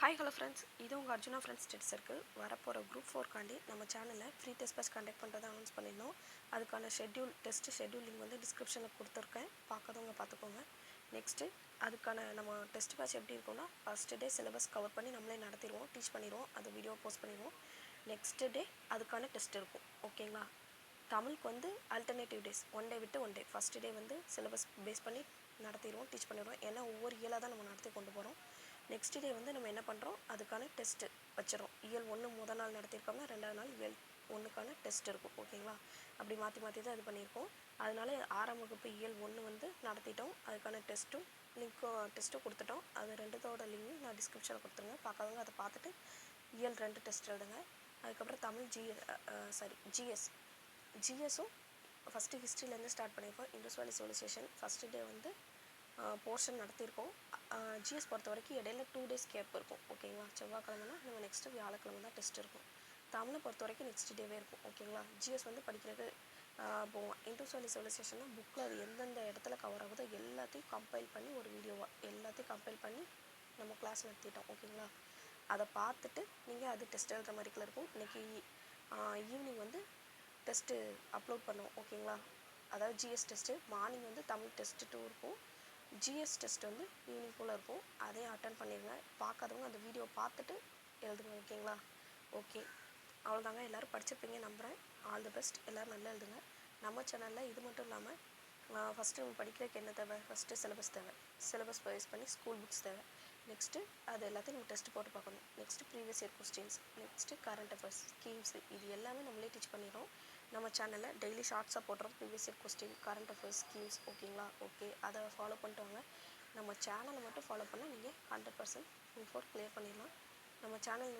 Hi hello friends, இது உங்கள் Arjuna friends dead circle. வரப்போகிற குரூப் 4 காண்டி நம்ம சேனலில் ஃப்ரீ டெஸ்ட் பேட்ச் கண்டக்ட் பண்ணுறதை அனௌன்ஸ் பண்ணியிருந்தோம். அதுக்கான டெஸ்ட் ஷெட்யூலிங் வந்து டிஸ்கிரிப்ஷனில் கொடுத்துருக்கேன், பார்க்காதவங்க பார்த்துக்கோங்க. நெக்ஸ்ட்டு அதுக்கான நம்ம டெஸ்ட் பேட்ச் எப்படி இருக்கும்னா, ஃபஸ்ட்டு டே சிலபஸ் கவர் பண்ணி நம்மளே நடத்திடுவோம், டீச் பண்ணிடுவோம், அது வீடியோ போஸ்ட் பண்ணிடுவோம். நெக்ஸ்ட்டு டே அதுக்கான டெஸ்ட் இருக்கும், ஓகேங்களா. தமிழுக்கு வந்து ஆல்டர்னேட்டிவ் டேஸ், ஒன் டே விட்டு ஒன் டே. ஃபஸ்ட்டு டே வந்து சிலபஸ் பேஸ் பண்ணி நடத்திடுவோம், டீச் பண்ணிடுவோம். ஏன்னா ஒவ்வொரு இயலாக தான் நம்ம நடத்தி கொண்டு போகிறோம். நெக்ஸ்ட் டே வந்து நம்ம என்ன பண்ணுறோம், அதுக்கான டெஸ்ட்டு வச்சிடறோம். இயல் 1 முதல் நாள் நடத்தியிருக்கோம்னா 2வது நாள் இயல் 1க்கான டெஸ்ட் இருக்கும், ஓகேங்களா. அப்படி மாற்றி மாற்றி தான் இது பண்ணியிருக்கோம். அதனால 6ஆம் வகுப்பு இயல் 1 வந்து நடத்திட்டோம். அதுக்கான டெஸ்ட்டும் கொடுத்துட்டோம். அது 2தோட லிங்க் நான் டிஸ்கிரிப்ஷனில் கொடுத்துருங்க, பார்க்காதவங்க அதை பார்த்துட்டு இயல் 2 டெஸ்ட் எழுதுங்க. அதுக்கப்புறம் தமிழ் ஜிஎஸும் ஃபஸ்ட்டு ஹிஸ்ட்ரியிலேருந்து ஸ்டார்ட் பண்ணியிருக்கோம். இண்டஸ் வேலி சிவிலைசேஷன் ஃபஸ்ட்டு டே வந்து போர்ஷன் நடத்தியிருக்கோம். ஜிஎஸ் பொறுத்த வரைக்கும் இடையில 2 டேஸ் கேப் இருக்கும், ஓகேங்களா. செவ்வாய்க்கிழமைனா நம்ம நெக்ஸ்ட்டு வியாழக்கிழமை தான் டெஸ்ட் இருக்கும். தமிழை பொறுத்த வரைக்கும் நெக்ஸ்ட் டேவே இருக்கும், ஓகேங்களா. ஜிஎஸ் வந்து படிக்கிறது போவோம். இண்டஸ் வேலி சிவிலைசேஷன்னா புக்கில் அது எந்தெந்த இடத்துல கவர் ஆகுதோ எல்லாத்தையும் கம்பைல் பண்ணி ஒரு வீடியோவாக எல்லாத்தையும் கம்பைல் பண்ணி நம்ம கிளாஸ் நடத்திட்டோம், ஓகேங்களா. அதை பார்த்துட்டு நீங்கள் அது டெஸ்ட் எழுதுற மாதிரிக்குள்ள இருக்கும். இன்றைக்கி ஈவினிங் வந்து டெஸ்ட்டு அப்லோட் பண்ணுவோம், ஓகேங்களா. அதாவது ஜிஎஸ் டெஸ்ட்டு மார்னிங் வந்து தமிழ் டெஸ்ட்டு 2 இருக்கும். ஜிஎஸ் டெஸ்ட் வந்து ஈவினிங் போல் இருக்கும். அதையும் அட்டன் பண்ணிடுங்க. பார்க்காதவங்க அந்த வீடியோ பார்த்துட்டு எழுதுங்க, ஓகேங்களா. ஓகே, அவ்வளோதாங்க. எல்லோரும் படிச்சிருப்பீங்க நம்புகிறேன். All the best. எல்லோரும் நல்லா எழுதுங்க. நம்ம சேனலில் இது மட்டும் இல்லாமல் ஃபஸ்ட்டு நம்ம படிக்கிறதுக்கு என்ன தேவை, ஃபஸ்ட்டு சிலபஸ் தேவை. சிலபஸ் பேஸ் பண்ணி ஸ்கூல் புக்ஸ் தேவை. நெக்ஸ்ட்டு அது எல்லாத்தையும் நம்ம டெஸ்ட் போட்டு பார்க்கணும். Next previous year questions, next current affairs, schemes, இது எல்லாமே நம்மளே டீச் பண்ணிடுறோம். நம்ம சேனலில் டெய்லி ஷார்ட்ஸாக போடுறோம், previous year question, current affairs, schemes, ஓகேங்களா. ஓகே, அதை ஃபாலோ பண்ணிட்டு வாங்க. நம்ம சேனலை மட்டும் ஃபாலோ பண்ணால் நீங்கள் 100% குரூப் 4 கிளியர் பண்ணிடலாம். நம்ம சேனல்